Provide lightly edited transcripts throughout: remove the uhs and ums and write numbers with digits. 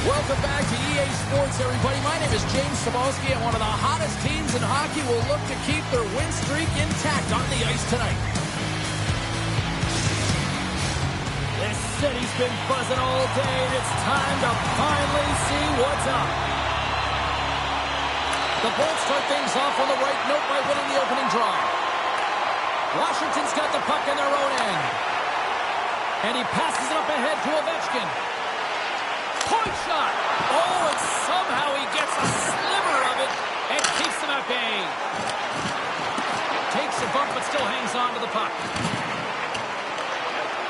Welcome back to EA Sports, everybody. My name is James Cebulski, and one of the hottest teams in hockey will look to keep their win streak intact on the ice tonight. This city's been buzzing all day, and it's time to finally see what's up. The Bolts start things off on the right note by winning the opening draw. Washington's got the puck in their own end. And he passes it up ahead to Ovechkin. Point shot! Oh, and somehow he gets a sliver of it and keeps him at bay. Takes a bump but still hangs on to the puck.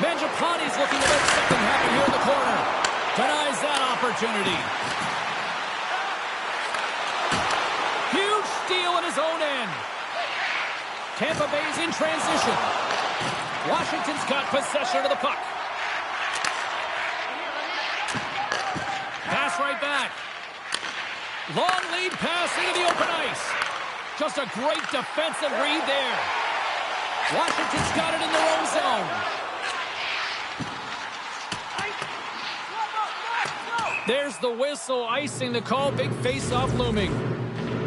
Mangiapane's looking to make something happen here in the corner. Denies that opportunity. Huge steal in his own end. Tampa Bay's in transition. Washington's got possession of the puck. Pass right back. Long lead pass into the open ice. Just a great defensive read there. Washington's got it in their own zone. There's the whistle, icing the call. Big face-off looming.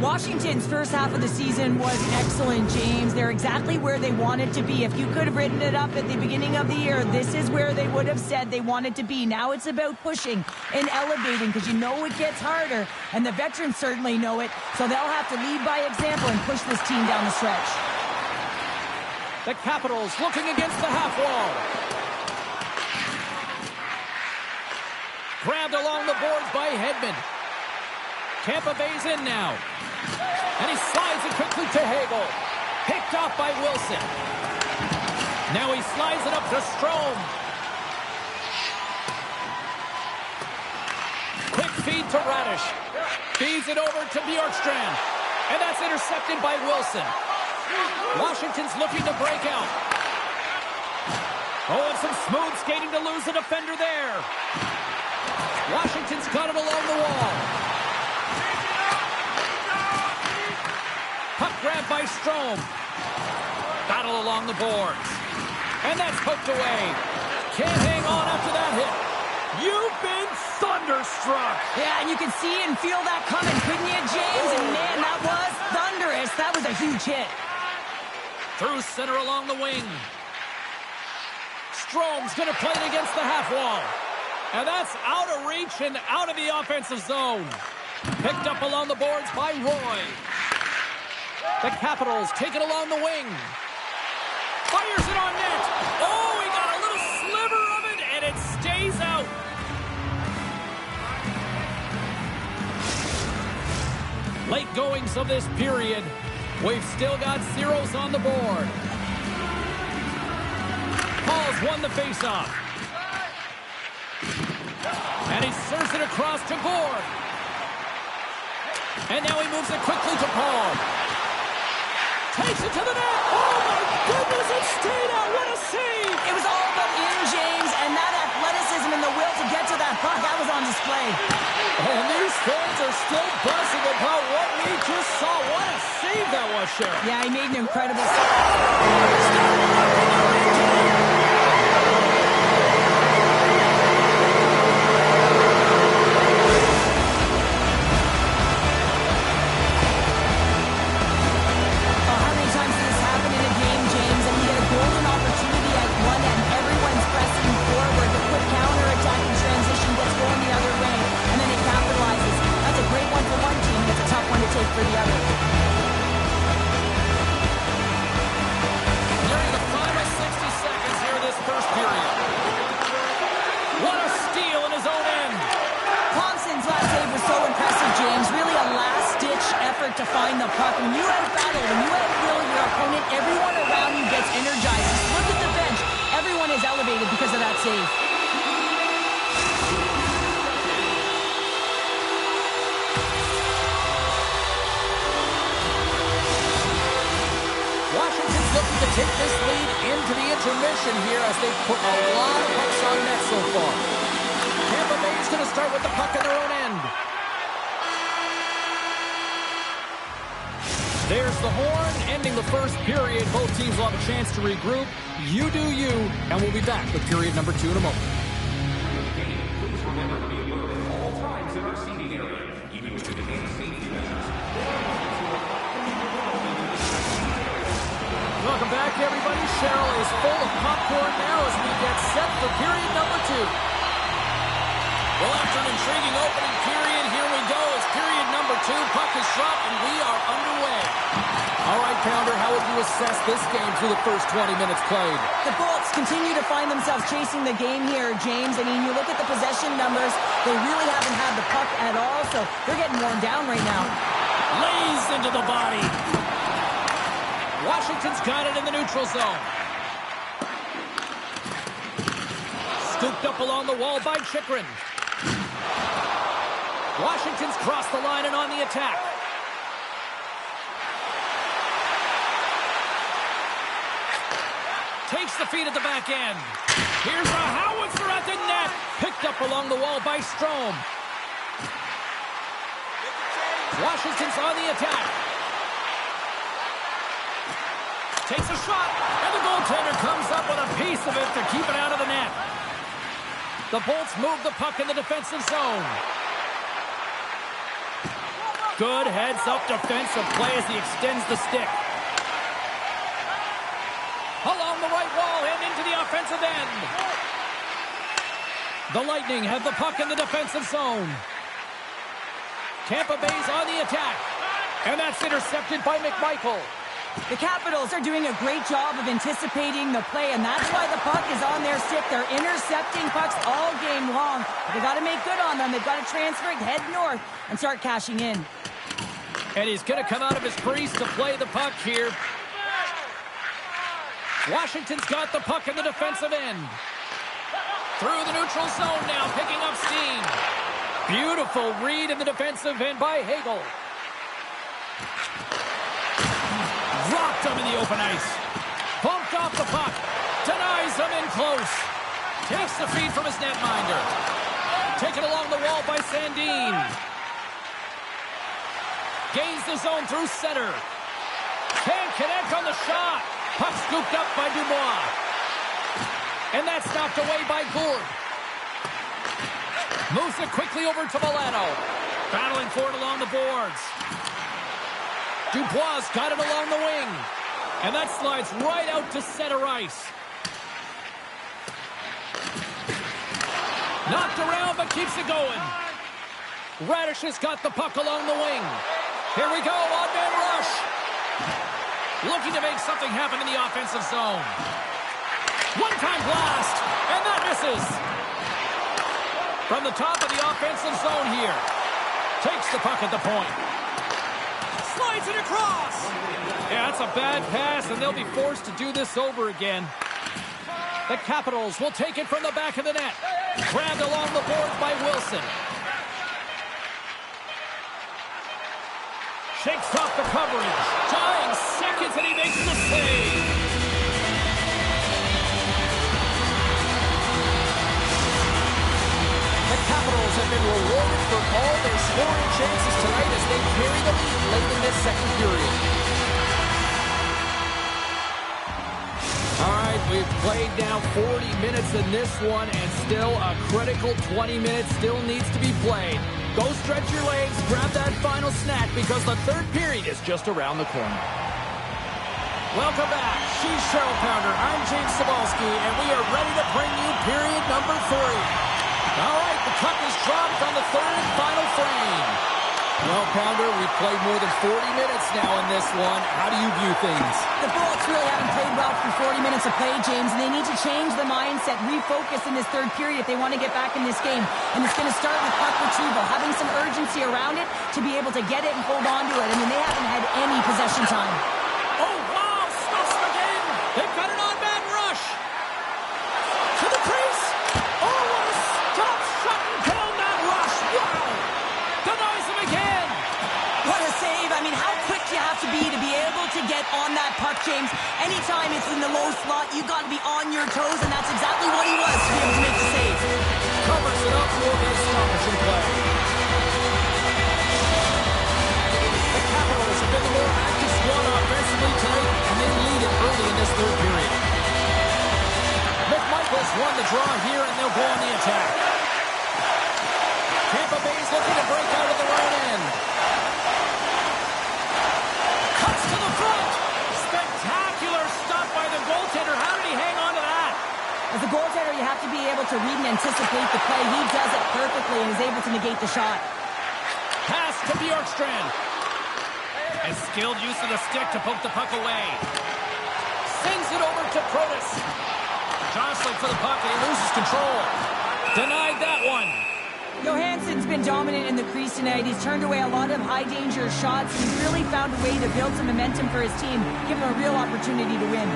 Washington's first half of the season was excellent, James. They're exactly where they wanted to be. If you could have written it up at the beginning of the year, this is where they would have said they wanted to be. Now it's about pushing and elevating because you know it gets harder, and the veterans certainly know it, so they'll have to lead by example and push this team down the stretch. The Capitals looking against the half wall. Grabbed along the boards by Hedman. Tampa Bay's in now. And he slides it quickly to Hagel. Picked off by Wilson. Now he slides it up to Strome. Quick feed to Radish. Feeds it over to Bjorkstrand. And that's intercepted by Wilson. Washington's looking to break out. Oh, and some smooth skating to lose a defender there. Washington's got it along the wall. Puck grab by Strome. Battle along the boards. And that's poked away. Can't hang on after that hit. You've been thunderstruck. Yeah, and you can see and feel that coming, couldn't you, James? And man, that was thunderous. That was a huge hit. Through center along the wing. Strome's going to play it against the half wall. And that's out of reach and out of the offensive zone. Picked up along the boards by Roy. The Capitals take it along the wing. Fires it on net. Oh, he got a little sliver of it, and it stays out. Late goings of this period. We've still got zeros on the board. Paul's won the faceoff. And he serves it across to Gord. And now he moves it quickly to Paul. Takes it to the net. Oh, my goodness, it stayed out. What a save. It was all but in, James, and that athleticism and the will to get to that puck, that was on display. And these fans are still buzzing about what we just saw. What a save that was, Sheriff. Yeah, he made an incredible save. For the other. During the final 60 seconds here of this first period. What a steal in his own end. Thompson's last save was so impressive, James. Really a last-ditch effort to find the puck. When you out-battle, when you out-will your opponent, everyone around you gets energized. Just look at the bench. Everyone is elevated because of that save. Washington's looking to take this lead into the intermission here as they've put a lot of pucks on net so far. Tampa Bay's going to start with the puck in their own end. There's the horn, ending the first period. Both teams will have a chance to regroup. You do you, and we'll be back with period number 2 in a moment. intriguing opening period. Here we go. It's period number 2. Puck is dropped, and we are underway. All right, Pounder, how would you assess this game through the first 20 minutes played? The Bolts continue to find themselves chasing the game here, James. I mean, you look at the possession numbers, they really haven't had the puck at all, so they're getting worn down right now. Lays into the body. Washington's got it in the neutral zone. Scooped up along the wall by Chychrun. Washington's crossed the line and on the attack. Takes the feed at the back end. Here's a howitzer at the net. Picked up along the wall by Strome. Washington's on the attack. Takes a shot, and the goaltender comes up with a piece of it to keep it out of the net. The Bolts move the puck in the defensive zone. Good heads-up defensive play as he extends the stick. Along the right wall and into the offensive end. The Lightning have the puck in the defensive zone. Tampa Bay's on the attack. And that's intercepted by McMichael. The Capitals are doing a great job of anticipating the play, and that's why the puck is on their stick. They're intercepting pucks all game long. They got to make good on them. They've got to transfer it, head north, and start cashing in. And he's going to come out of his crease to play the puck here. Washington's got the puck in the defensive end. Through the neutral zone now, picking up steam. Beautiful read in the defensive end by Hagel. Dropped him in the open ice. Bumped off the puck. Denies him in close. Takes the feed from his netminder. Taken along the wall by Sandin. Gains the zone through center. Can't connect on the shot. Puck scooped up by Dubois. And that's knocked away by Gourde. Moves it quickly over to Milano. Battling for it along the boards. Dubois got it along the wing. And that slides right out to center ice. Knocked around but keeps it going. Radish has got the puck along the wing. Here we go, on-man rush. Looking to make something happen in the offensive zone. One-time blast, and that misses. From the top of the offensive zone here. Takes the puck at the point. Slides it across. Yeah, that's a bad pass, and they'll be forced to do this over again. The Capitals will take it from the back of the net. Grabbed along the boards by Wilson. Shakes off the coverage. Dying seconds, and he makes the save. The Capitals have been rewarded for all their scoring chances tonight as they carry the lead late in this second period. All right, we've played now 40 minutes in this one, and still a critical 20 minutes still needs to be played. Go stretch your legs, grab that final snack, because the third period is just around the corner. Welcome back. She's Cheryl Pounder. I'm James Cebulski, and we are ready to bring you period number 3. All right, the puck is dropped on the third and final frame. Well, Pounder, we've played more than 40 minutes now in this one. How do you view things? The Bolts really haven't played well for 40 minutes of play, James, and they need to change the mindset, refocus in this third period if they want to get back in this game. And it's going to start with puck retrieval, having some urgency around it to be able to get it and hold on to it. I mean, they haven't had any possession time. Oh, wow, stuffs him again. They've got an on-man rush. To the crease. Oh, what a stop, shot, and kill that rush. Wow. Denies him again. What a save. I mean, how quick you have to be able to get on that puck, James. Anytime it's in the low slot, you've got to be on your toes, and that's exactly what he was to be able to make the save. Covers it up for his stoppage play. The Capitals have been the more active squad offensively tonight, and they lead it early in this third period. McMichael's won the draw here, and they'll go on the attack. Tampa Bay's looking to break out of their own end. Cuts to the front. Spectacular stop by the goaltender. How did he hang on to that? As a goaltender, you have to be able to read and anticipate the play. He does it perfectly. early and is able to negate the shot. Pass to Bjorkstrand. And skilled use of the stick to poke the puck away. Sends it over to Protas. Jostling for the puck and he loses control. Denied that one. Johansson's been dominant in the crease tonight. He's turned away a lot of high-danger shots. He's really found a way to build some momentum for his team, give him a real opportunity to win.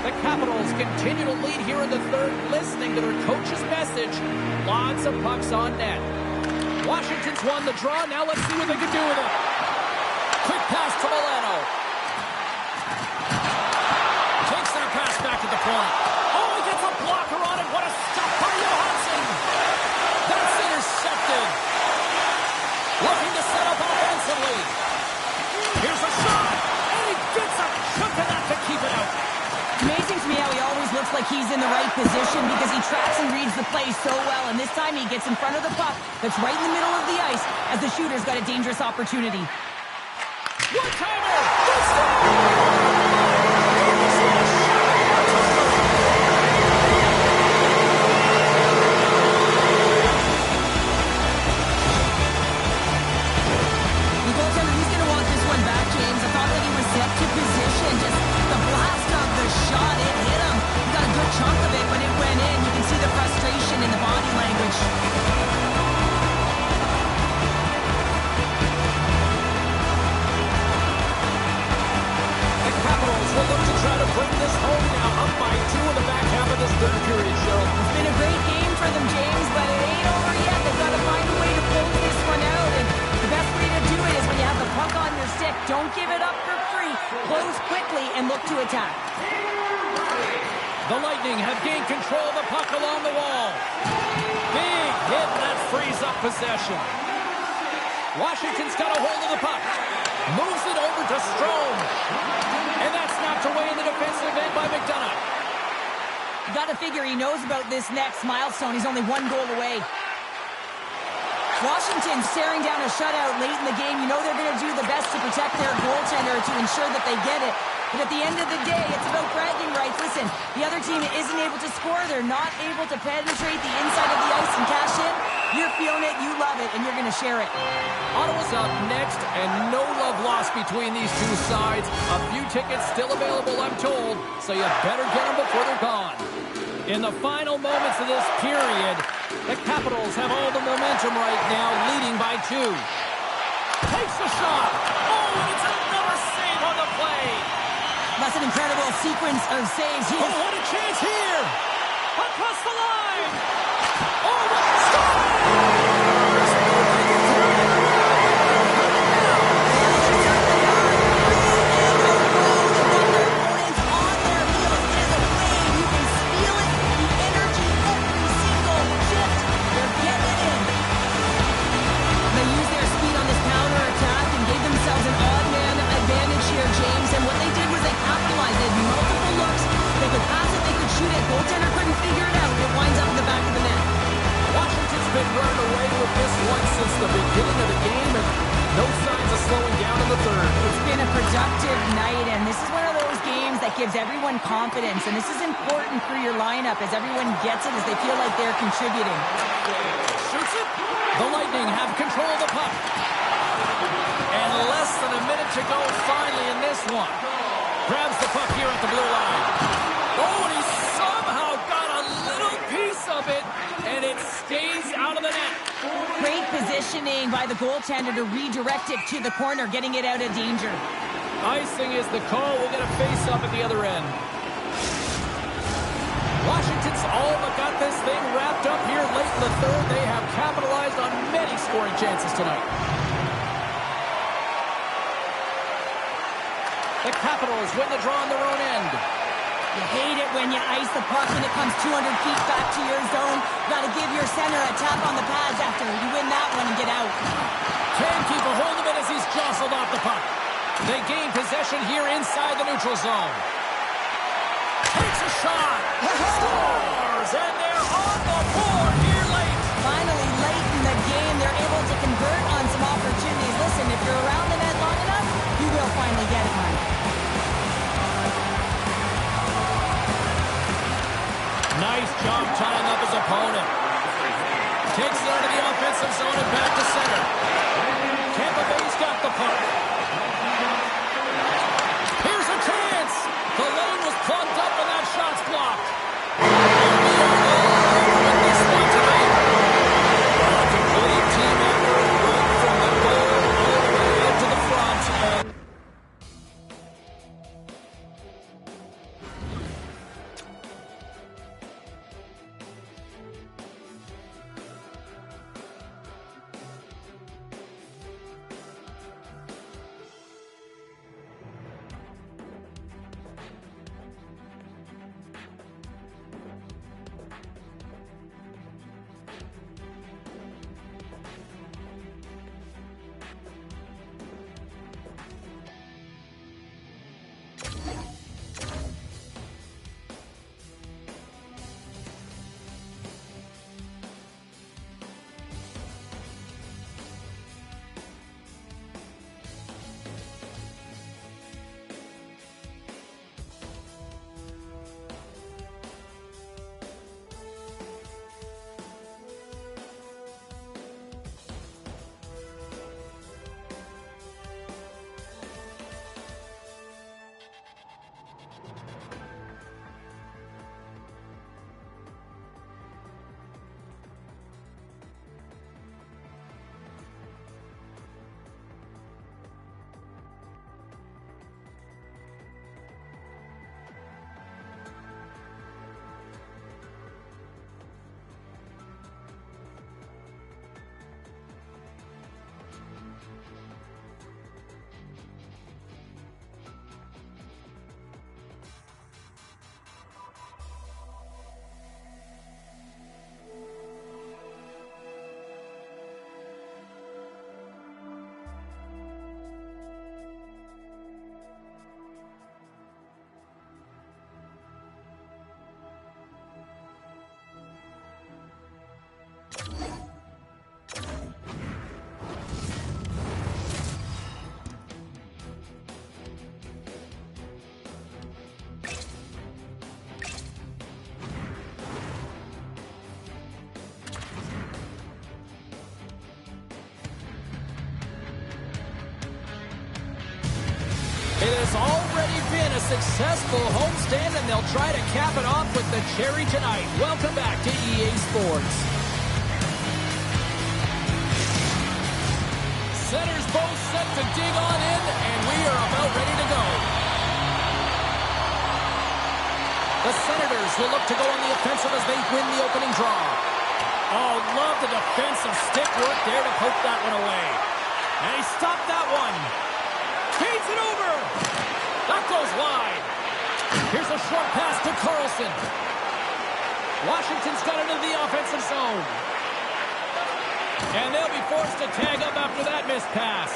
The Capitals continue to lead here in the third, listening to their coach's message. Lots of pucks on net. Washington's won the draw. Now let's see what they can do with it. Quick pass to Milano. Takes that pass back to the point. Oh, he gets a blocker on it. What a stop by Johansson. That's intercepted. Looking to set up offensively. Here's a shot. And he gets a chunk of that to keep it out. Amazing to me how he always looks like he's in the right position because he tracks and reads the play so well. And this time he gets in front of the puck that's right in the middle of the ice as the shooter's got a dangerous opportunity. One-timer! That's it! Chunk of it, but it went in. You can see the frustration in the body language. The Capitals will look to try to bring this home now, up by 2 in the back half of this third period, Cheryl. It's been a great game for them, James, but it ain't over yet. They've got to find a way to close this one out, and the best way to do it is when you have the puck on your stick. Don't give it up for free. Close quickly and look to attack. The Lightning have gained control of the puck along the wall. Big hit, that frees up possession. Washington's got a hold of the puck. Moves it over to Strome. And that's knocked away in the defensive end by McDonough. You got to figure he knows about this next milestone. He's only 1 goal away. Washington's staring down a shutout late in the game. You know they're going to do the best to protect their goaltender to ensure that they get it. But at the end of the day, it's about bragging rights. Listen, the other team isn't able to score. They're not able to penetrate the inside of the ice and cash in. You're feeling it, you love it, and you're going to share it. Ottawa's up next, and no love lost between these two sides. A few tickets still available, I'm told, so you better get them before they're gone. In the final moments of this period, the Capitals have all the momentum right now, leading by 2. Takes the shot. Oh, and it's another save on the play. That's an incredible sequence of saves. Oh, what a chance here. Across the line. Oh, what a stop. Goaltender couldn't figure it out. It winds up in the back of the net. Washington's been running away with this one since the beginning of the game, and no signs of slowing down in the third. It's been a productive night, and this is one of those games that gives everyone confidence, and this is important for your lineup as everyone gets it, as they feel like they're contributing. Shoots it. The Lightning have control of the puck. And less than a minute to go finally in this one. Grabs the puck here at the blue line. Oh, and he somehow got a little piece of it, and it stays out of the net. Great positioning by the goaltender to redirect it to the corner, getting it out of danger. Icing is the call. We'll get a face-up at the other end. Washington's all but got this thing wrapped up here late in the third. They have capitalized on many scoring chances tonight. The Capitals win the draw on their own end. You hate it when you ice the puck and it comes 200 feet back to your zone. Got to give your center a tap on the pads after you win that one and get out. Can't keep a hold of it as he's jostled off the puck. They gain possession here inside the neutral zone. Takes a shot. Scores! And they're on the board here late. Finally, late in the game, they're able to convert on some opportunities. Listen, if you're around the net long enough, you will finally get it, Mike. Nice job tying up his opponent. Takes it out of the offense. offensive zone and back to center. Tampa Bay's got the puck. Here's a chance. The lane was plugged up and that shot's blocked. And we are all over with this one tonight. A complete team effort right from the goal all the way out to the front. It has already been a successful homestand, and they'll try to cap it off with the cherry tonight. Welcome back to EA Sports. Centers both set to dig on in, and we are about ready to go. The Senators will look to go on the offensive as they win the opening draw. Oh, love the defensive stick work there to poke that one away. And he stopped that one. Feeds it over. That goes wide. Here's a short pass to Carlson. Washington's got it into the offensive zone. And they'll be forced to tag up after that missed pass.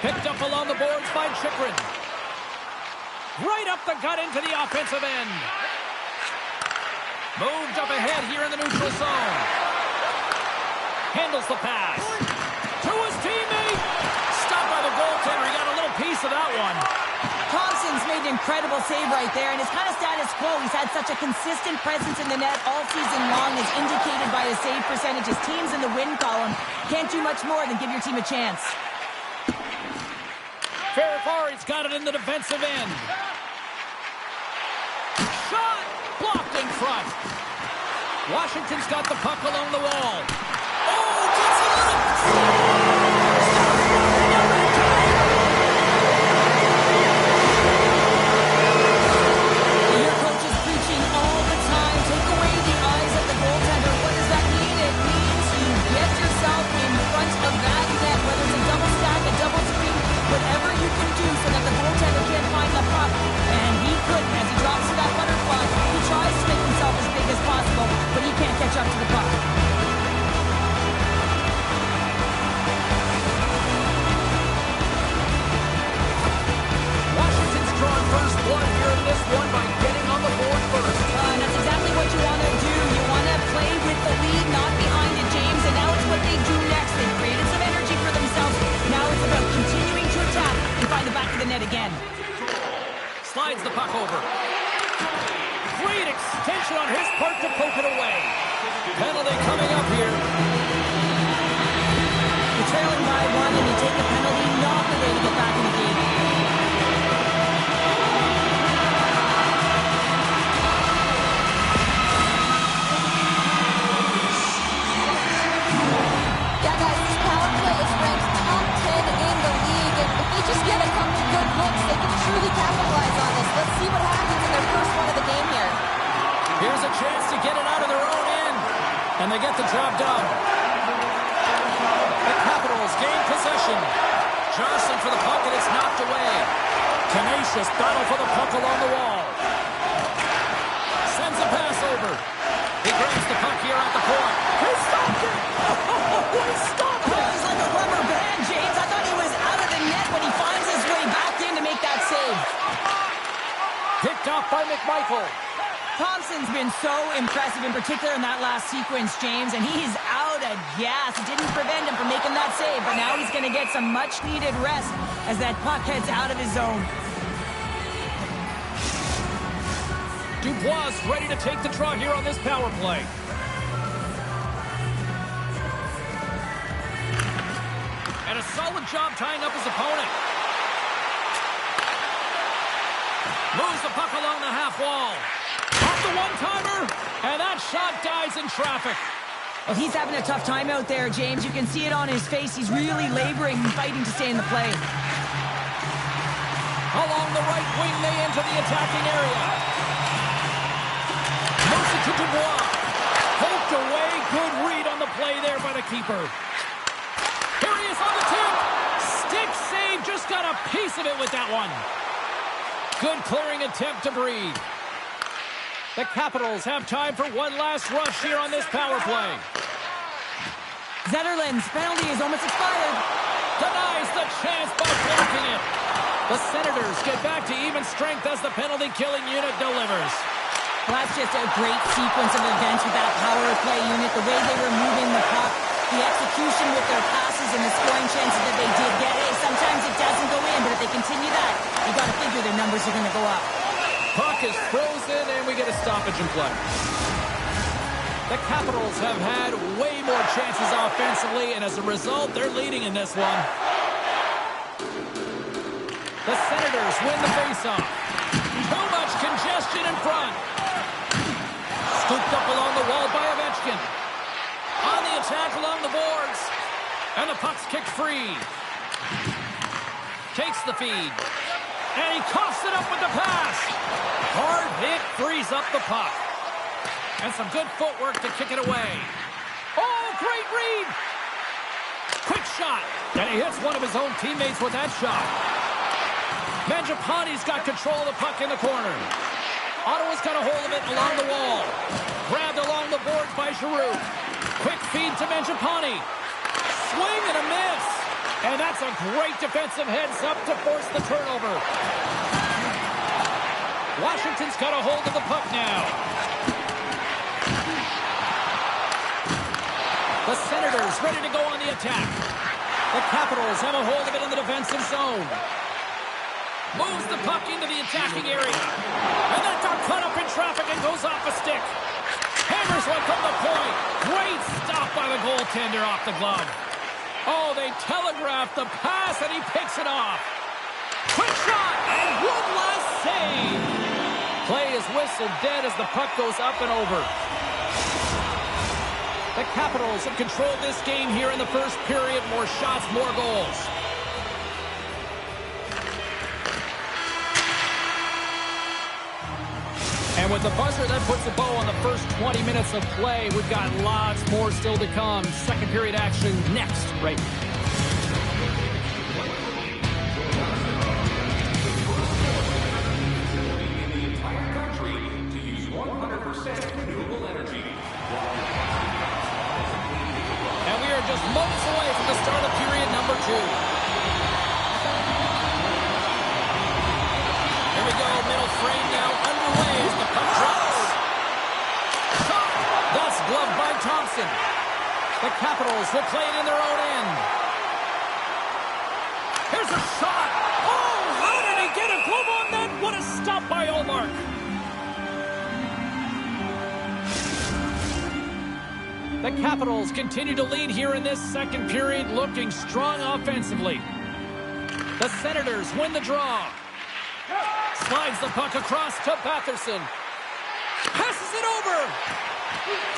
Picked up along the boards by Chychrun. Right up the gut into the offensive end. Moved up ahead here in the neutral zone. Handles the pass. To his teammate. Stopped by the goaltender. He got a little piece of that one. Thompson's made an incredible save right there, and it's kind of status quo. He's had such a consistent presence in the net all season long, as indicated by his save percentage. His team's in the win column. Can't do much more than give your team a chance. Ferrari's got it in the defensive end. Shot! Blocked in front. Washington's got the puck along the wall. Oh, gets it out! Your coach is preaching all the time. Take away the eyes of the goaltender. What does that mean? It means you get yourself in front of that net, whether it's a double stack, a double screen, whatever you can do so that the goaltender can't find the puck. And he couldn't as he drops to that butterfly. He tries to make himself as big as possible, but he can't catch up to the puck. Penalty coming up here. You're trailing by one and you take a penalty, not the way to get back in the game. Yeah, guys, this power play is ranked top 10 in the league, and if they just get a couple good looks, they can truly capitalize on this. Let's see what happens in their first one of the game here. Here's a chance to get it out of their own end, and they get the job done. The Capitals gain possession. Johnson for the puck, and it's knocked away. Tenacious battle for the puck along the wall. Sends a pass over. He grabs the puck here at the point. He stopped it! Oh, he stopped it! It was like a rubber band, James. I thought he was out of the net when he finds his way back in to make that save. Picked off by McMichael. Thompson's been so impressive, in particular in that last sequence, James, and he's out of gas. It didn't prevent him from making that save, but now he's going to get some much-needed rest as that puck heads out of his zone. Dubois ready to take the draw here on this power play. And a solid job tying up his opponent. Moves the puck along the half wall. Off the one-timer, and that shot dies in traffic. Well, he's having a tough time out there, James. You can see it on his face. He's really laboring and fighting to stay in the play. Along the right wing, they enter the attacking area. Moves it to Dubois. Poked away. Good read on the play there by the keeper. Here he is on the tip. Stick save. Just got a piece of it with that one. Good clearing attempt to breathe. The Capitals have time for one last rush here on this power play. Zetterlund's penalty is almost expired. Denies the chance by blocking it. The Senators get back to even strength as the penalty-killing unit delivers. Well, that's just a great sequence of events with that power play unit. The way they were moving the puck, the execution with their passes, and the scoring chances that they did get. Hey, sometimes it doesn't go in, but if they continue that, you got to figure their numbers are going to go up. Puck is frozen, and we get a stoppage in play. The Capitals have had way more chances offensively, and as a result, they're leading in this one. The Senators win the faceoff. Too much congestion in front. Scooped up along the wall by Ovechkin. On the attack along the boards. And the puck's kicked free. Takes the feed. And he coughs it up with the pass. Hard hit frees up the puck. And some good footwork to kick it away. Oh, great read. Quick shot. And he hits one of his own teammates with that shot. Mangiapane's got control of the puck in the corner. Ottawa's got a hold of it along the wall. Grabbed along the boards by Giroux. Quick feed to Mangiapane. Swing and a miss. And that's a great defensive heads-up to force the turnover. Washington's got a hold of the puck now. The Senators ready to go on the attack. The Capitals have a hold of it in the defensive zone. Moves the puck into the attacking area. And then got caught up in traffic and goes off a stick. Hammers one from the point. Great stop by the goaltender off the glove. Oh, they telegraphed the pass, and he picks it off. Quick shot, and one last save. Play is whistled dead as the puck goes up and over. The Capitals have controlled this game here in the first period. More shots, more goals. And with the buzzer, that puts a bow on the first 20 minutes of play. We've got lots more still to come. Second period action next, right? And we are just moments away from the start of period number 2. Here we go, middle frame now underway as the puck drops. Shot! That's gloved by Thompson. The Capitals will play it in their own end. Here's a shot. Oh, how did he get a glove on that? What a stop by Ullmark. The Capitals continue to lead here in this second period, looking strong offensively. The Senators win the draw. Slides the puck across to Batherson. Passes it over.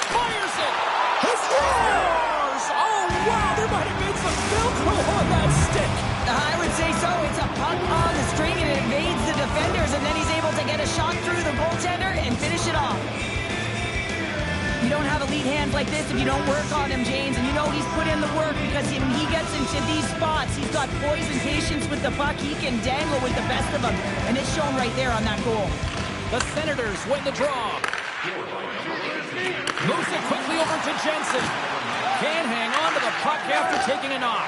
Fires it. He scores! Oh, wow, there might have been some Velcro on that stick. I would say so. It's a puck on the string and it evades the defenders, and then he's able to get a shot through the goaltender and finish it off. You don't have elite hands like this if you don't work on him, James, and you know he's put in the work because when he gets into these spots, he's got poise and patience with the puck. He can dangle with the best of them, and it's shown right there on that goal. The Senators win the draw. Moves it quickly over to Jensen. Can't hang on to the puck after taking a knock.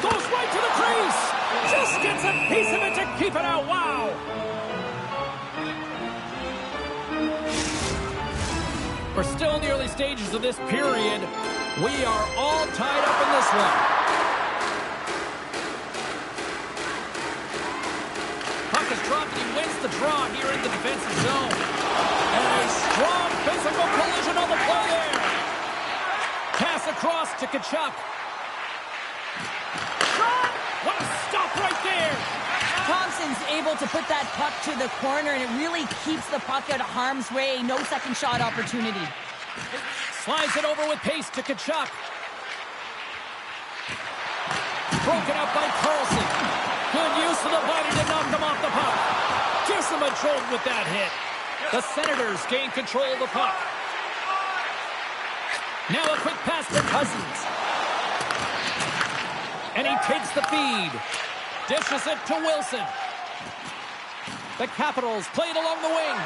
Goes right to the crease. Just gets a piece of it to keep it out. Wow. We're still in the early stages of this period. We are all tied up in this one. Puck is dropped and he wins the draw here in the defensive zone. And a strong physical collision on the play there. Pass across to Tkachuk. Shot! What a stop right there! Thompson's able to put that puck to the corner, and it really keeps the puck out of harm's way. No second shot opportunity. Slides it over with pace to Tkachuk. Broken up by Carlson. Good use of the body to knock him off the puck. Gives him a jolt with that hit. The Senators gain control of the puck. Now a quick pass to Cousins. And he takes the feed. Dishes it to Wilson. The Capitals play it along the wing.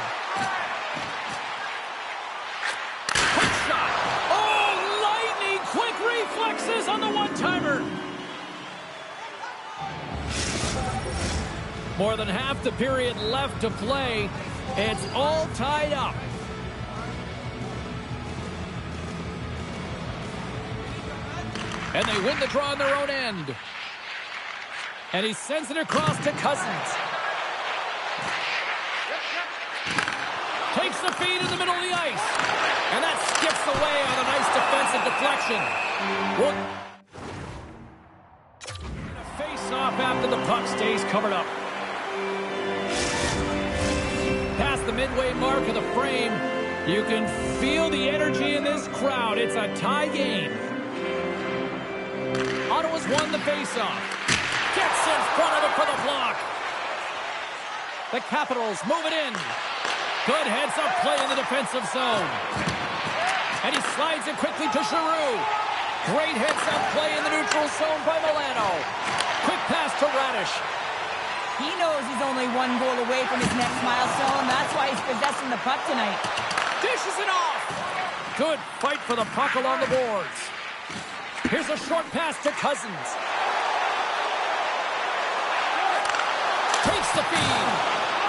Quick shot. Oh, lightning quick reflexes on the one-timer. More than half the period left to play. It's all tied up. And they win the draw on their own end. And he sends it across to Cousins. Takes the feed in the middle of the ice. And that skips away on a nice defensive deflection. A face-off after the puck stays covered up. Past the midway mark of the frame, you can feel the energy in this crowd. It's a tie game. Ottawa's won the face-off. Gets in front of it for the block. The Capitals move it in. Good heads-up play in the defensive zone. And he slides it quickly to Giroux. Great heads-up play in the neutral zone by Milano. Quick pass to Radish. He knows he's only one goal away from his next milestone. That's why he's possessing the puck tonight. Dishes it off. Good fight for the puck along the boards. Here's a short pass to Cousins. Takes the feed.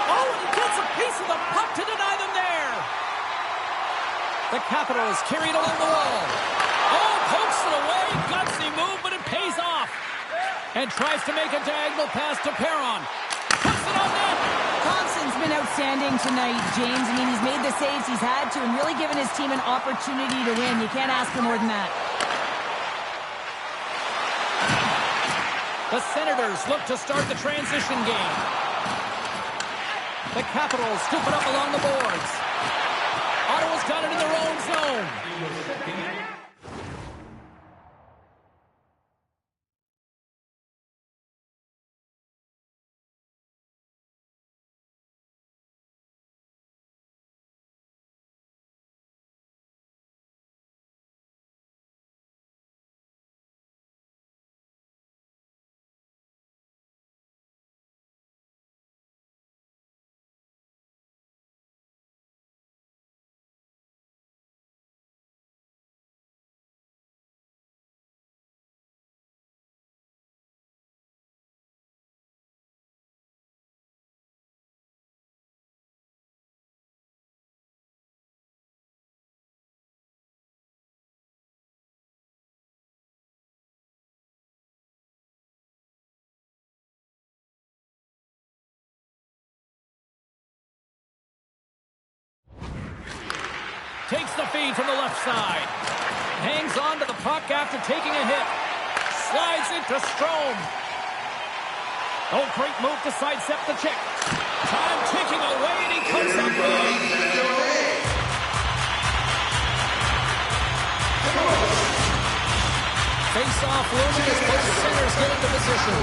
Oh, and he gets a piece of the puck to deny them there. The Capitals carried along the wall. Oh, pokes it away. Gutsy move, but it pays off. And tries to make a diagonal pass to Perron. Puts it on net. Thompson's been outstanding tonight, James. I mean, he's made the saves he's had to and really given his team an opportunity to win. You can't ask for more than that. The Senators look to start the transition game. The Capitals scoop it up along the boards. Ottawa's got it in their own zone. Takes the feed from the left side. Hangs on to the puck after taking a hit. Slides into Strome. Oh, great move to sidestep the check. Time ticking away, and he comes up big. Face-off looming as both centers get into position.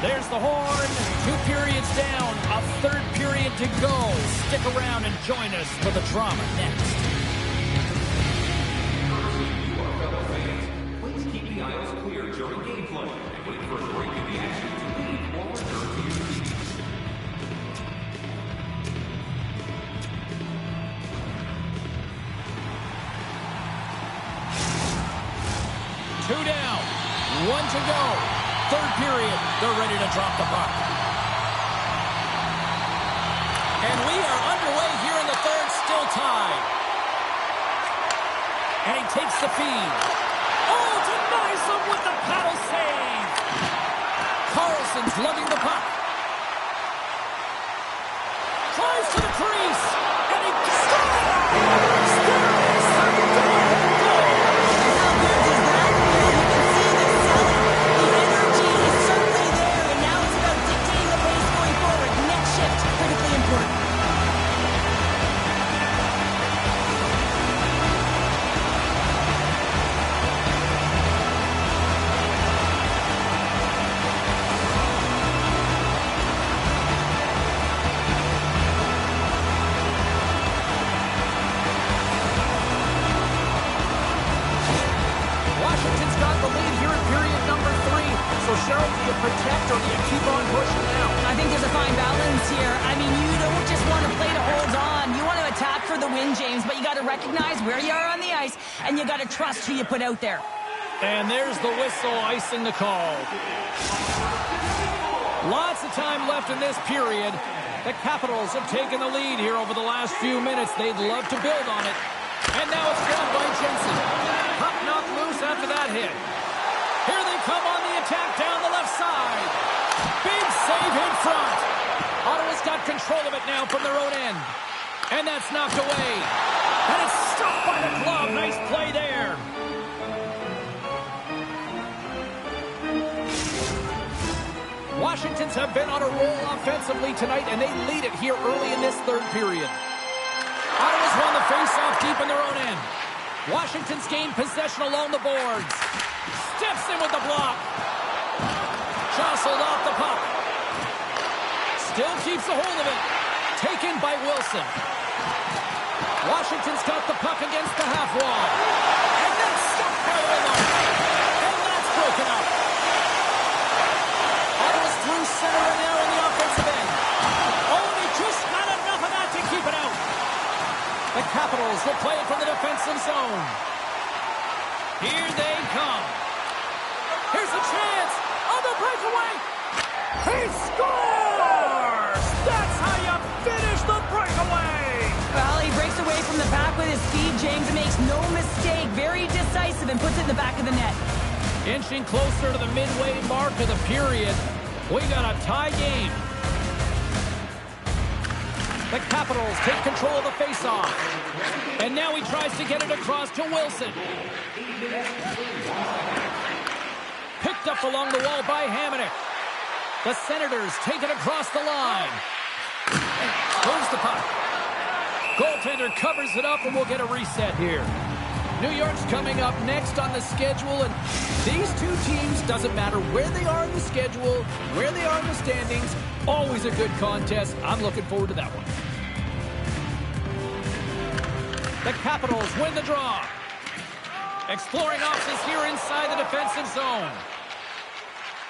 There's the horn. 2 periods down. A third period to go. Stick around and join us for the drama next. Please keep the aisles clear during gameplay and wait for a break in the action to leave or return to your seats. Two down. 1 to go. Third period. They're ready to drop the puck. And we are underway here in the third, still tied. And he takes the feed. Oh, denies him with the paddle save. Carlson's lugging the puck. Tries to the crease. And he scores! Washington's got the lead here in period number 3. So, Cheryl, do you protect or do you keep on pushing now? I think there's a fine balance here. I mean, you don't just want to play to hold on. You want to attack for the win, James, but you got to recognize where you are on the ice, and you got to trust who you put out there. And there's the whistle icing the call. Lots of time left in this period. The Capitals have taken the lead here over the last few minutes. They'd love to build on it. And now it's grabbed by Jensen. Puck knocked loose after that hit. Here they come on the attack down the left side. Big save in front. Ottawa's got control of it now from their own end. And that's knocked away. And it's stopped by the glove. Nice play there. Washingtons have been on a roll offensively tonight, and they lead it here early in this third period. Ottawa's won the face-off deep in their own end. Washington's gained possession along the boards. Steps in with the block. Jostled off the puck. Still keeps a hold of it. Taken by Wilson. Washington's got the puck against the half wall. And that's stopped by Willow. And that's broken up. Ottawa's through center right now in the offensive end. Oh, they just got enough of that to keep it out. The Capitals will play it from the defensive zone. Here they come. Here's a chance on the breakaway. He scores! That's how you finish the breakaway. Well, he breaks away from the pack with his speed, James, and makes no mistake. Very decisive and puts it in the back of the net. Inching closer to the midway mark of the period. We got a tie game. The Capitals take control of the faceoff. And now he tries to get it across to Wilson. Picked up along the wall by Hamonic. The Senators take it across the line. Moves the puck. Goaltender covers it up, and we'll get a reset here. New York's coming up next on the schedule, and these two teams, doesn't matter where they are in the schedule, where they are in the standings, always a good contest. I'm looking forward to that one. The Capitals win the draw. Exploring options here inside the defensive zone.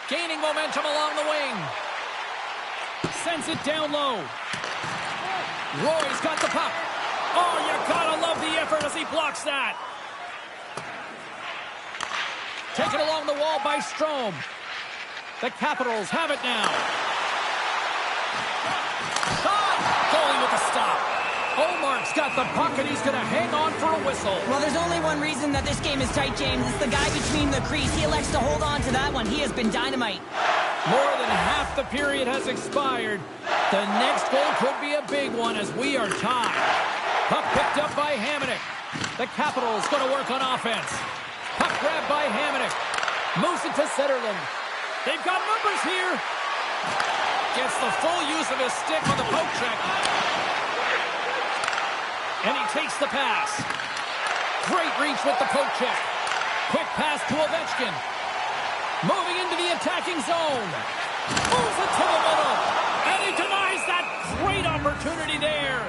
Gaining momentum along the wing. Sends it down low. Roy's got the puck. Oh, you gotta love the effort as he blocks that. Taken along the wall by Strome. The Capitals have it now. Shot! Goalie with a stop. Omark's got the puck, and he's going to hang on for a whistle. Well, there's only one reason that this game is tight, James. It's the guy between the crease. He elects to hold on to that one. He has been dynamite. More than half the period has expired. The next goal could be a big one as we are tied. Puck picked up by Hamonic. The Capitals going to work on offense. Puck grabbed by Hamonic. Moves it to Zetterlund. They've got numbers here. Gets the full use of his stick on the poke check. And he takes the pass. Great reach with the poke check. Quick pass to Ovechkin. Moving into the attacking zone. Moves it to the middle. And he denies that great opportunity there.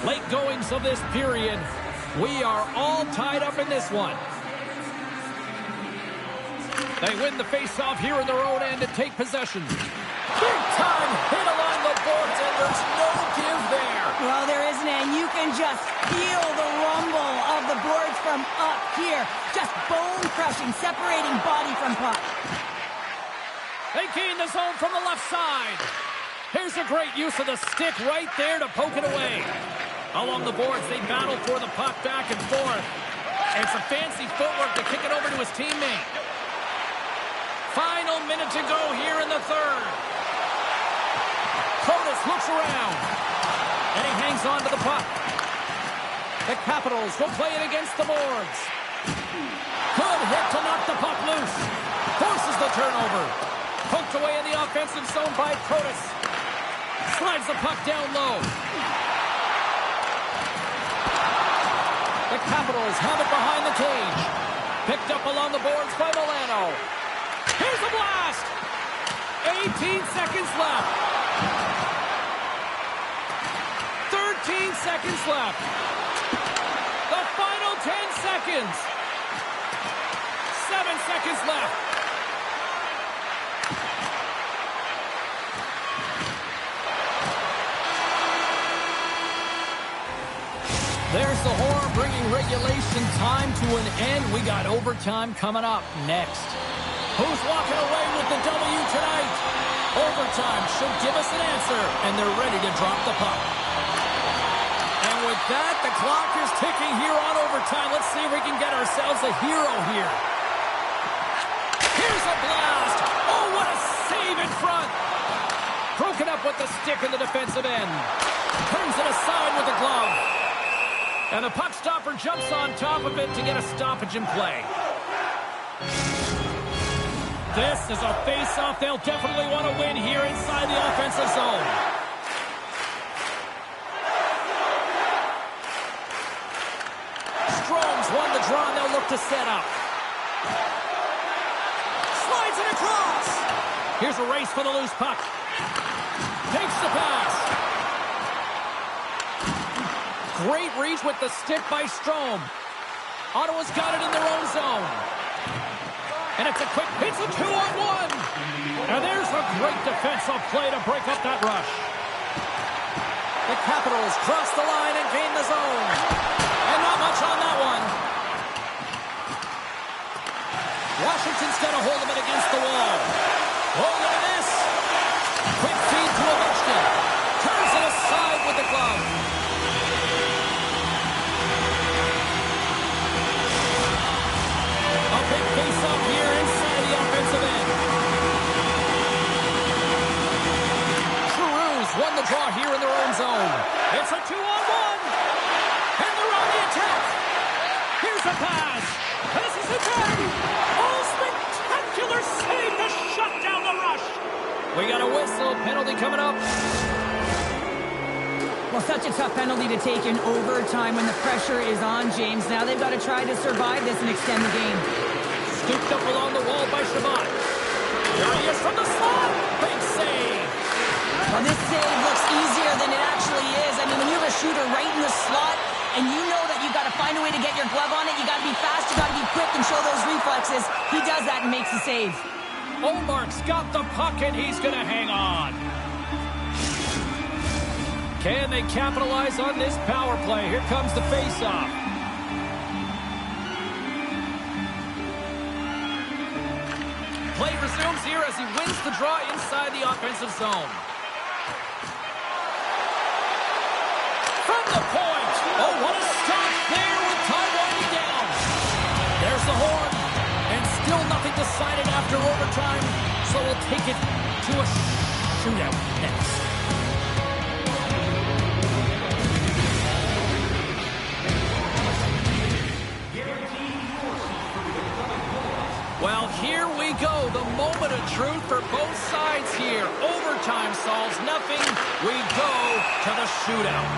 Late goings of this period. We are all tied up in this one. They win the face-off here in their own end and take possession. Big-time hit along the boards, and there's no give there. Well, there isn't, and you can just feel the rumble of the boards from up here. Just bone-crushing, separating body from puck. They gain the zone from the left side. Here's a great use of the stick right there to poke it away. Along the boards, they battle for the puck back and forth. It's a fancy footwork to kick it over to his teammate. Final minute to go here in the third. Protas looks around. And he hangs on to the puck. The Capitals will play it against the boards. Good hit to knock the puck loose. Forces the turnover. Poked away in the offensive zone by Protas. Slides the puck down low. The Capitals have it behind the cage. Picked up along the boards by Milano. Here's a blast! 18 seconds left. 13 seconds left. The final 10 seconds. 7 seconds left. There's the horn bringing regulation time to an end. We got overtime coming up next. Who's walking away with the W tonight? Overtime should give us an answer, and they're ready to drop the puck. And with that, the clock is ticking here on overtime. Let's see if we can get ourselves a hero here. Here's a blast. Oh, what a save in front. Broken up with the stick in the defensive end. Turns it aside with the glove. And the puck stopper jumps on top of it to get a stoppage in play. This is a face-off they'll definitely want to win here inside the offensive zone. Strome's won the draw, and they'll look to set up. Slides it across. Here's a race for the loose puck. Takes the pass. Great reach with the stick by Strome. Ottawa's got it in their own zone. And it's a quick, it's a 2-on-1. And there's a great defensive play to break up that rush. The Capitals cross the line and gain the zone. And not much on that one. Washington's got to hold him in against the wall. Oh, look at this. Quick feed to Ovechkin. Turns it aside with the glove. A big face-off here inside the offensive end. Giroux's won the draw here in their own zone. It's a 2-on-1. And they're on the attack. Here's a pass. This is attack. Oh, spectacular save to shut down the rush. We got a whistle. Penalty coming up. Well, such a tough penalty to take in overtime when the pressure is on, James. Now they've got to try to survive this and extend the game. Scooped up along the wall by Shabbat. There he is from the slot. Big save. Well, this save looks easier than it actually is. I mean, when you have a shooter right in the slot and you know that you've got to find a way to get your glove on it, you got to be fast, you got to be quick and show those reflexes. He does that and makes the save. Omark's got the puck and he's going to hang on. Can they capitalize on this power play? Here comes the face-off. Play resumes here as he wins the draw inside the offensive zone. There's the horn. And still nothing decided after overtime. So we'll take it to a shootout next. Well, here we go. The moment of truth for both sides here. Overtime solves nothing. We go to the shootout.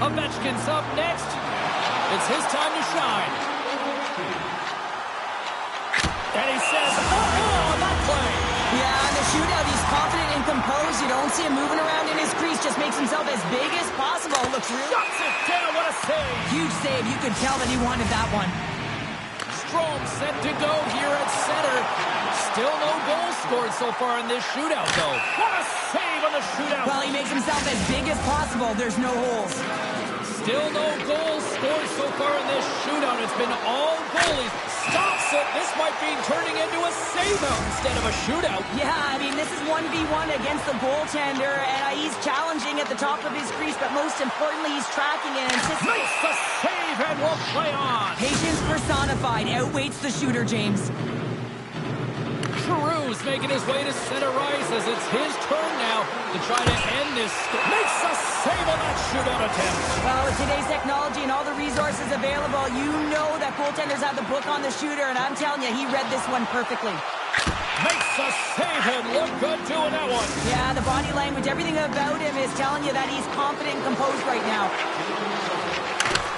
Ovechkin's up next. It's his time to shine. And he says, on that play. Yeah, in the shootout, he's confident and composed. You don't see him moving around in his crease. Just makes himself as big as possible. Looks really... Shuts it down. What a save. Huge save. You could tell that he wanted that one. Strome set to go here at center. Still no goals scored so far in this shootout, though. What a save on the shootout. Well, he makes himself as big as possible. There's no holes. Still no goals scored so far in this shootout. It's been all goalies. Stops it. This might be turning into a save-out instead of a shootout. Yeah, I mean, this is 1v1 against the goaltender, and he's challenging at the top of his crease, but most importantly, he's tracking and anticipating. Makes the save and will play on. Patience personified outweights the shooter, James. Giroux's making his way to center ice as it's his turn now to try to end this. Makes a save on that shootout attempt. Well, with today's technology and all the resources available, you know that goaltenders have the book on the shooter, and I'm telling you, he read this one perfectly. Makes a save and look good doing that one. Yeah, the body language, everything about him is telling you that he's confident and composed right now.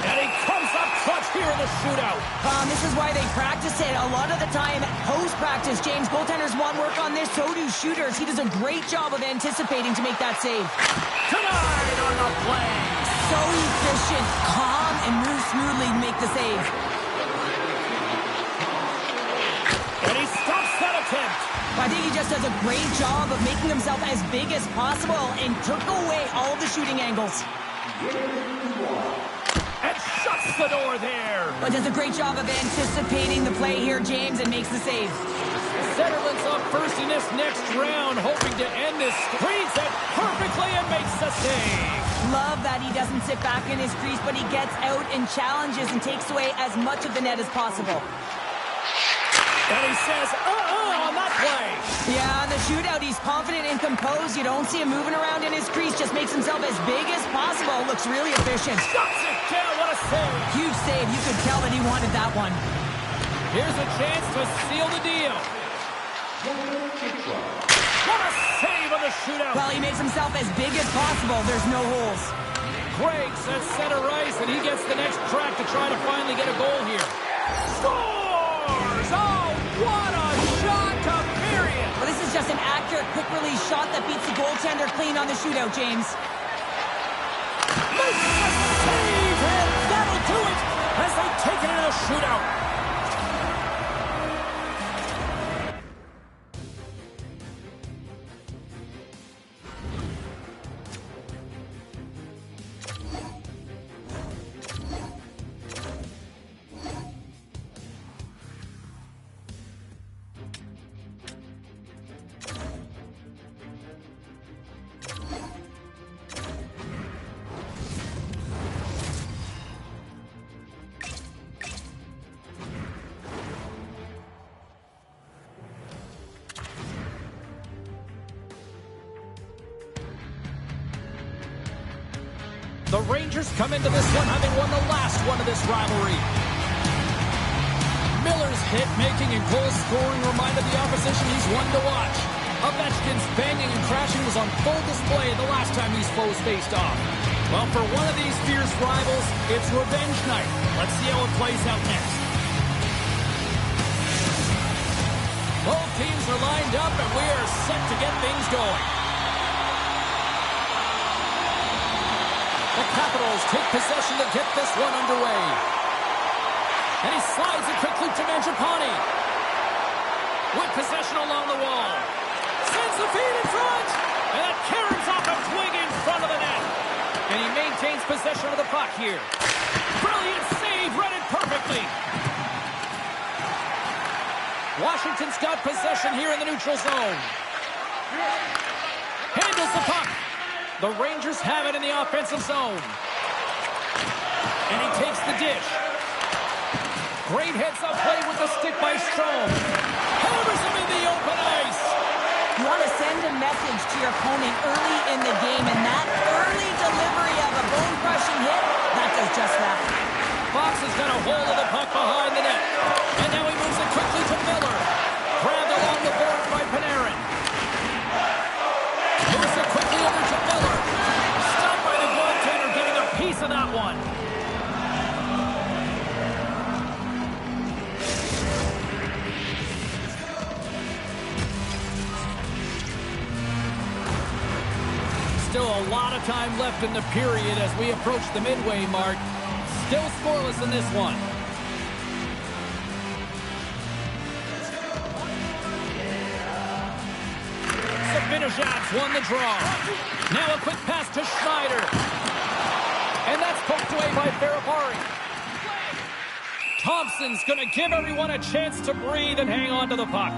And he comes up clutch here in the shootout. This is why they practice it. A lot of the time, post-practice, James, goaltenders want work on this, so do shooters. He does a great job of anticipating to make that save. Tonight on the play. So efficient, calm, and moves smoothly to make the save. And he stops that attempt. I think he just does a great job of making himself as big as possible and took away all the shooting angles. And shuts the door there. But does a great job of anticipating the play here, James, and makes the save. Centerland's up first in this next round, hoping to end this. Reads it perfectly and makes the save. Love that he doesn't sit back in his crease, but he gets out and challenges and takes away as much of the net as possible. And he says, on that play. Yeah, in the shootout, he's confident and composed. You don't see him moving around in his crease. Just makes himself as big as possible. Looks really efficient. Shuts it down. What a save. Huge save. You could tell that he wanted that one. Here's a chance to seal the deal. What a save on the shootout. Well, he makes himself as big as possible. There's no holes. Greg sets center ice, and he gets the next track to try to finally get a goal here. Scores! Oh, what a shot to period. Well, this is just an accurate, quick-release shot that beats the goaltender clean on the shootout, James. Makes the save, and that'll do it as they take it in a shootout. The Rangers come into this one having won the last one of this rivalry. Miller's hit-making and goal-scoring reminded the opposition he's one to watch. Ovechkin's banging and crashing was on full display the last time these foes faced off. Well, for one of these fierce rivals, it's revenge night. Let's see how it plays out next. Both teams are lined up, and we are set to get things going. The Capitals take possession to get this one underway. And he slides it quickly to Mangiapane. With possession along the wall. Sends the feed in front. And that carries off a twig in front of the net. And he maintains possession of the puck here. Brilliant save, read it perfectly. Washington's got possession here in the neutral zone. Handles the puck. The Rangers have it in the offensive zone. And he takes the dish. Great heads-up play with the stick by Strome. Hammers him in the open ice. You want to send a message to your opponent early in the game, and that early delivery of a bone-crushing hit, that does just that. Fox has got a hold of the puck behind the net. And now he moves it quickly to Miller. Grabbed along the boards by Panarin. Moves it quickly over to Miller. Stopped by the goaltender, getting a piece of that one. Still a lot of time left in the period as we approach the midway mark. Still scoreless in this one. Sabinajad's won the draw. Now a quick pass to Schneider. And that's poked away by Ferrapari. Thompson's going to give everyone a chance to breathe and hang on to the puck.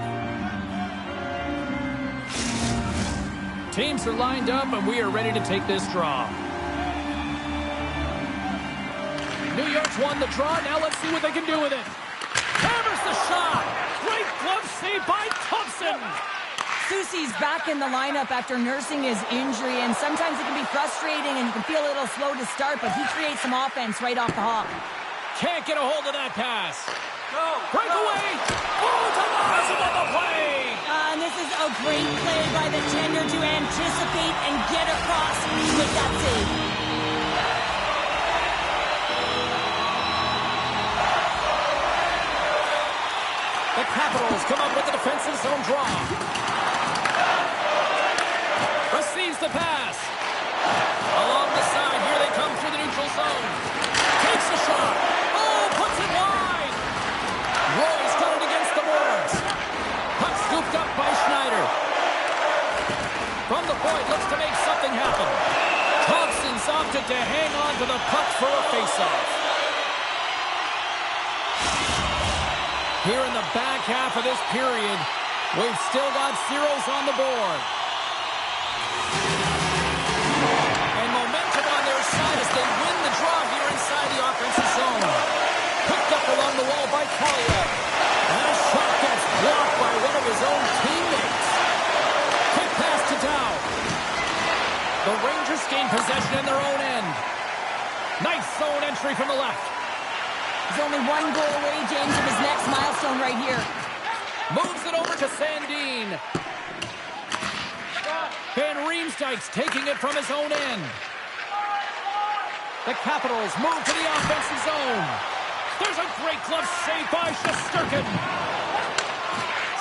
Teams are lined up, and we are ready to take this draw. New York's won the draw. Now let's see what they can do with it. Hammers the shot. Great glove save by Thompson. Soucy's back in the lineup after nursing his injury, and sometimes it can be frustrating and you can feel a little slow to start, but he creates some offense right off the hop. Can't get a hold of that pass. Breakaway. Oh, Tavares on the play. And this is a great play by the tender to anticipate and get across with that save. The Capitals come up with the defensive zone draw. Receives the pass. Along the side, here they come through the neutral zone. Takes the shot. Oh, puts it wide. Roy's got it against the boards. Puck scooped up by Schneider. From the point, looks to make something happen. Thompson's opted to hang on to the puck for a faceoff. Here in the back half of this period, we've still got zeros on the board. And momentum on their side as they win the draw here inside the offensive zone. Picked up along the wall by Collier. And a shot gets blocked by one of his own teammates. Quick pass to Dow. The Rangers gain possession in their own end. Nice zone entry from the left. He's only one goal away, James, of his next milestone right here. Moves it over to Sandin. Van Riemsdyk's taking it from his own end. The Capitals move to the offensive zone. There's a great glove save by Shesterkin.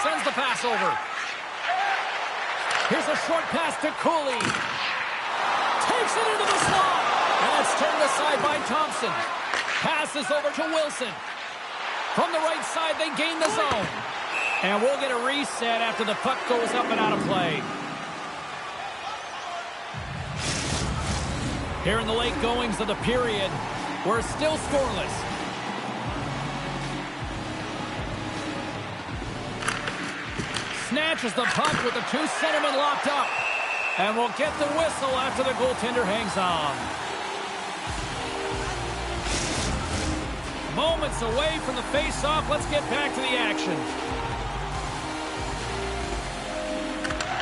Sends the pass over. Here's a short pass to Cooley. Takes it into the slot. And it's turned aside by Thompson. Passes over to Wilson. From the right side, they gain the zone. And we'll get a reset after the puck goes up and out of play. Here in the late goings of the period, we're still scoreless. Snatches the puck with the two centermen locked up. And we'll get the whistle after the goaltender hangs on. Moments away from the face-off. Let's get back to the action.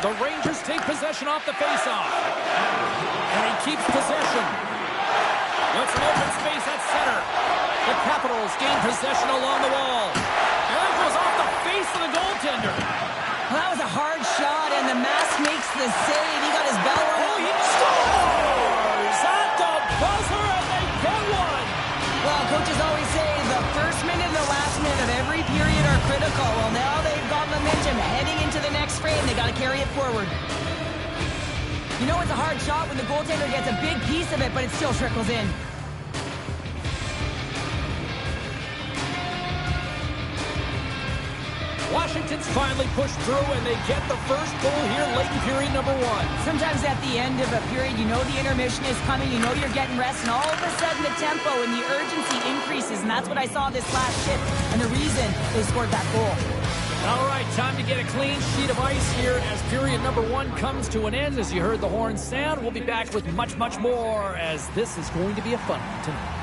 The Rangers take possession off the face-off. And he keeps possession. With some open space at center. The Capitals gain possession along the wall. And that goes off the face of the goaltender. Well, that was a hard shot, and the mask makes the save. He got his bell rung. Oh, he scores at the buzzer, and they get one. Well, coaches always say the first minute and the last minute of every period are critical. Well, now they've got momentum heading into the next frame. They got to carry it forward. You know it's a hard shot when the goaltender gets a big piece of it, but it still trickles in. Washington's finally pushed through, and they get the first goal here late in period number one. Sometimes at the end of a period, you know the intermission is coming, you know you're getting rest, and all of a sudden the tempo and the urgency increases, and that's what I saw this last shift, and the reason they scored that goal. All right, time to get a clean sheet of ice here as period number 1 comes to an end. As you heard the horn sound, we'll be back with much, much more as this is going to be a fun one tonight.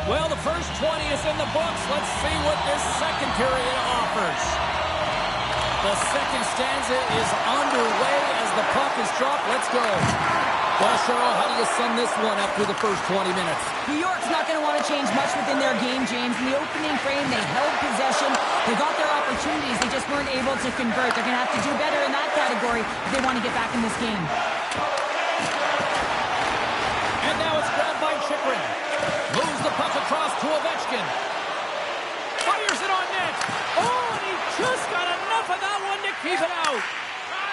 Well, the first 20 is in the books. Let's see what this second period offers. The second stanza is underway as the puck is dropped. Let's go. Well, Cheryl, how do you sum this one up through the first 20 minutes? New York's not going to want to change much within their game, James. In the opening frame, they held possession. They got their opportunities. They just weren't able to convert. They're going to have to do better in that category if they want to get back in this game. And now it's grabbed by Chychrun. Moves the puck across to Ovechkin. Fires it on net. Oh, and he just got enough of that one to keep it out.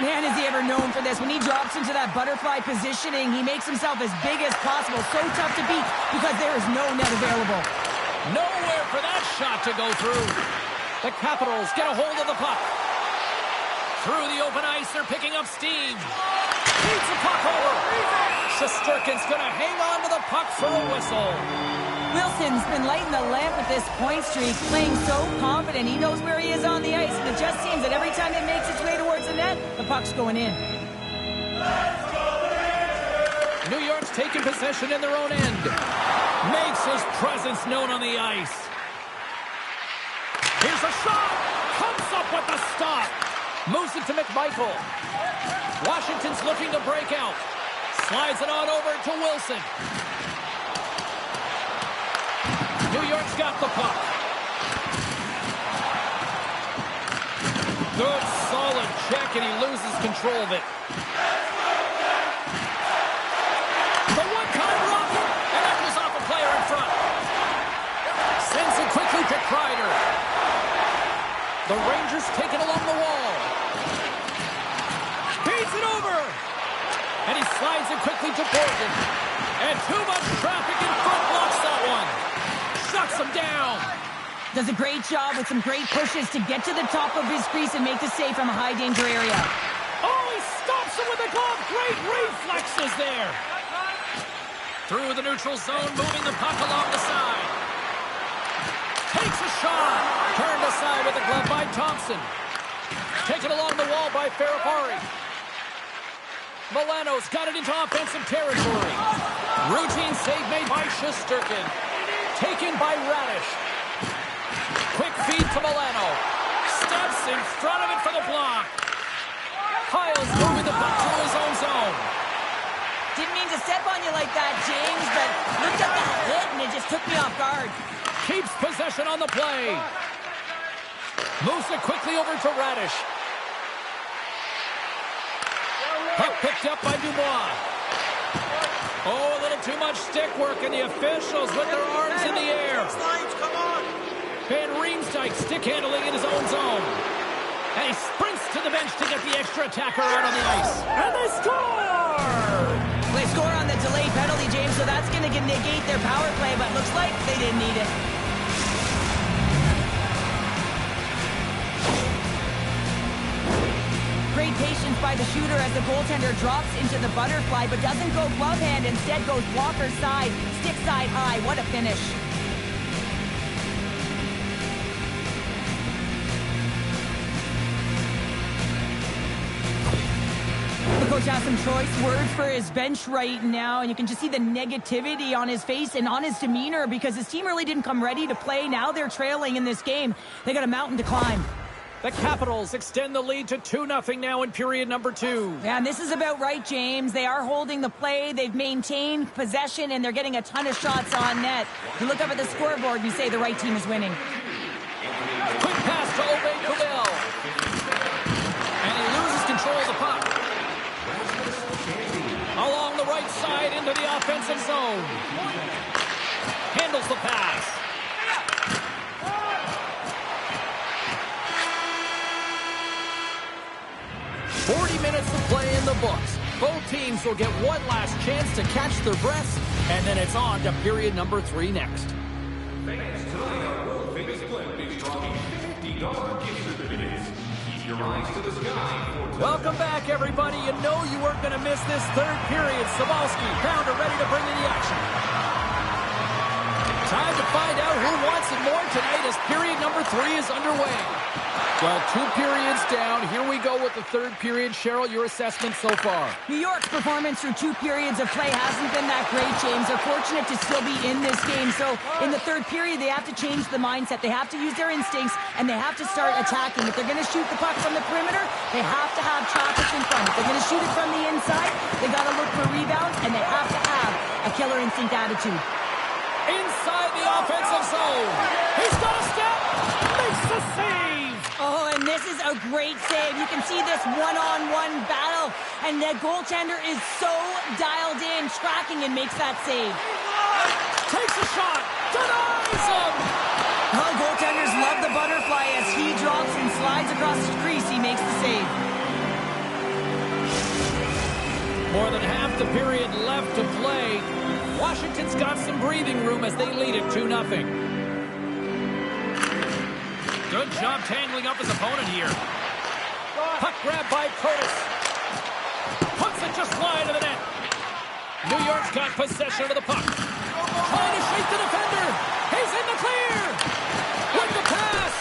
Man, is he ever known for this. When he drops into that butterfly positioning, he makes himself as big as possible. So tough to beat because there is no net available. Nowhere for that shot to go through. The Capitals get a hold of the puck. Through the open ice, they're picking up steam. Beats the puck over. Shesterkin's going to hang on to the puck for a whistle. Wilson's been lighting the lamp with this point streak, playing so confident. He knows where he is on the ice, and it just seems that every time it makes its way towards the net, the puck's going in. New York's taking possession in their own end. Makes his presence known on the ice. Here's a shot. Comes up with the stop. Moves it to McMichael. Washington's looking to break out. Slides it on over to Wilson. New York's got the puck. Good, solid check, and he loses control of it. The one-time drop, and that was off a player in front. Sends it quickly to Kreider. The Rangers take it along the wall. Feeds it over. And he slides it quickly to Borgen. And too much traffic in front blocks that one. Shuts him down. Does a great job with some great pushes to get to the top of his crease and make the save from a high-danger area. Oh, he stops him with a glove. Great reflexes there. Through the neutral zone, moving the puck along the side. Takes a shot. Turned aside with a glove by Thompson. Taken along the wall by Ferrapari. Milano's got it into offensive territory. Routine save made by Shesterkin. Taken by Radish. Quick feed to Milano. Steps in front of it for the block. Kyle's moving the puck to his own zone. Didn't mean to step on you like that, James, but looked at that hit and it just took me off guard. Keeps possession on the play. Moves it quickly over to Radish. Puck picked up by Dubois. Oh, a little too much stick work, and the officials with their arms in the air. And Riemsdyk stick handling in his own zone. And he sprints to the bench to get the extra attacker out on the ice. And they score! They score on the delayed penalty, James, so that's going to negate their power play, but looks like they didn't need it. Great patience by the shooter as the goaltender drops into the butterfly, but doesn't go glove hand, instead goes blocker side, stick side high. What a finish. The coach has some choice words for his bench right now, and you can just see the negativity on his face and on his demeanor because his team really didn't come ready to play. Now they're trailing in this game. They got a mountain to climb. The Capitals extend the lead to 2-0 now in period number 2. Yeah, and this is about right, James. They are holding the play. They've maintained possession, and they're getting a ton of shots on net. You look up at the scoreboard, and you say the right team is winning. Quick pass to Aubé-Kubel. And he loses control of the puck. Along the right side into the offensive zone. Handles the pass. Minutes of play in the books. Both teams will get one last chance to catch their breaths, and then it's on to period number 3 next. Fans, tonight our world famous clip is drawing $50 gift certificates. Keep your eyes to the sky for tonight. Welcome back, everybody. You know you weren't going to miss this third period. Sabalski found her ready to bring in the action. Time to find out who wants it more tonight as period number 3 is underway. Well, 2 periods down. Here we go with the third period. Cheryl, your assessment so far? New York's performance through 2 periods of play hasn't been that great, James. They're fortunate to still be in this game. So in the third period, they have to change the mindset. They have to use their instincts, and they have to start attacking. If they're going to shoot the puck from the perimeter, they have to have traffic in front. If they're going to shoot it from the inside, they got to look for rebounds, and they have to have a killer instinct attitude. Inside the offensive zone. He's got a step. Makes the save. Oh, and this is a great save. You can see this one-on-one battle, and the goaltender is so dialed in, tracking, and makes that save. Takes a shot. Denies him. Oh, goaltenders love the butterfly as he drops and slides across the crease. He makes the save. More than half the period left to play. Washington's got some breathing room as they lead it 2-0. Good job tangling up his opponent here. Puck grab by Curtis. Puts it just wide of the net. New York's got possession of the puck. Trying to shake the defender. He's in the clear. With the pass.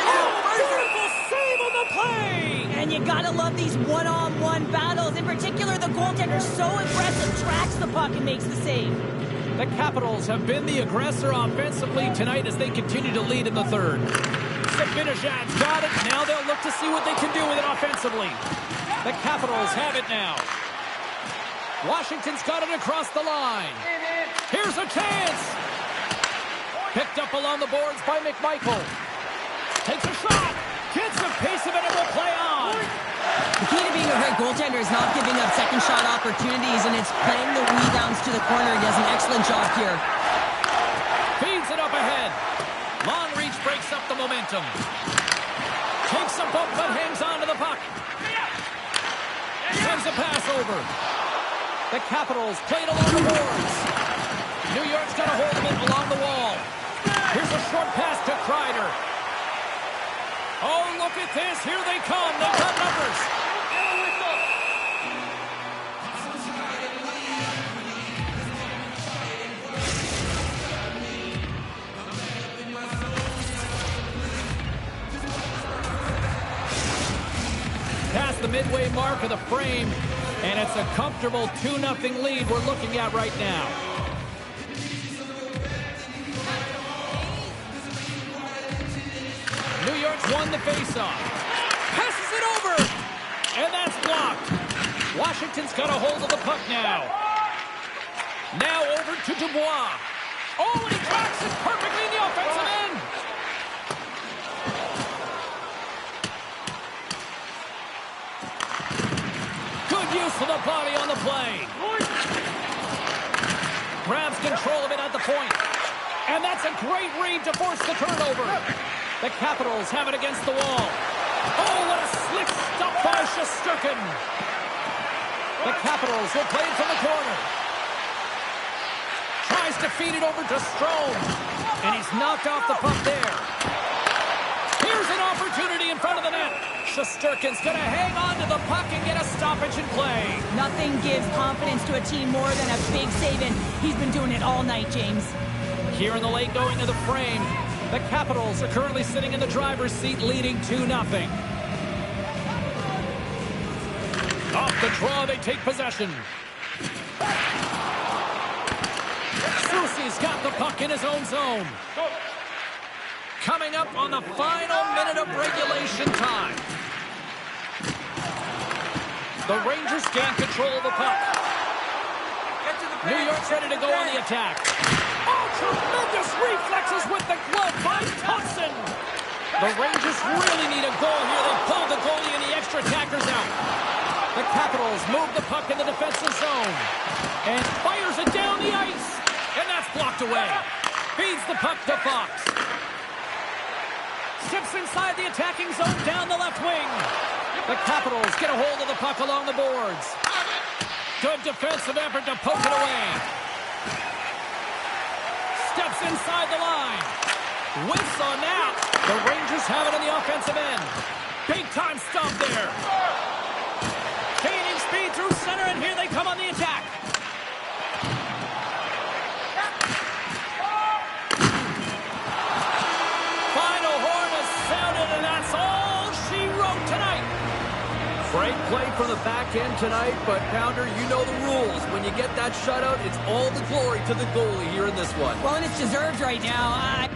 Oh, beautiful save on the play. And you gotta love these one-on-one battles. In particular, the goaltender so aggressive, tracks the puck and makes the save. The Capitals have been the aggressor offensively tonight as they continue to lead in the third. Sabinajad's got it. Now they'll look to see what they can do with it offensively. The Capitals have it now. Washington's got it across the line. Here's a chance. Picked up along the boards by McMichael. Takes a shot. Gets a piece of it and will play on. The key to being a great goaltender is not giving up second shot opportunities, and it's playing the rebounds to the corner. He does an excellent job here. Feeds it up ahead. Long reach breaks up the momentum. Takes a bump but hangs on to the puck. Sends a pass over. The Capitals played along the boards. New York's got a hold of it along the wall. Here's a short pass to Kreider. Oh, look at this. Here they come. They've got numbers. Past the midway mark of the frame, and it's a comfortable 2-0 lead we're looking at right now. New York's won the faceoff. Passes it over, and that's blocked. Washington's got a hold of the puck now. Now over to Dubois. Oh, and he tracks it perfectly in the offensive end. Good use of the body on the play. Grabs control of it at the point. And that's a great read to force the turnover. The Capitals have it against the wall. Oh, what a slick stop by Shesterkin. The Capitals will play it from the corner. Tries to feed it over to Strome. And he's knocked off the puck there. Here's an opportunity in front of the net. Shesterkin's going to hang on to the puck and get a stoppage in play. Nothing gives confidence to a team more than a big save, and he's been doing it all night, James. Here in the late going to the frame, the Capitals are currently sitting in the driver's seat, leading 2-0. Off the draw, they take possession. Soucy's got the puck in his own zone. Coming up on the final minute of regulation time. The Rangers gain control of the puck. New York's ready to go on the attack. Oh, tremendous reflexes with the glove by Thompson. The Rangers really need a goal here. They pull the goalie and the extra attackers out. The Capitals move the puck in the defensive zone. And fires it down the ice. And that's blocked away. Feeds the puck to Fox. Steps inside the attacking zone down the left wing. The Capitals get a hold of the puck along the boards. Good defensive effort to poke it away. Steps inside the line. Whiffs on that. The Rangers have it on the offensive end. Big time stop there. Gaining speed through center, and here they come on the attack. in tonight, but Pounder, you know the rules. When you get that shutout, it's all the glory to the goalie here in this one. Well, and it's deserved right now.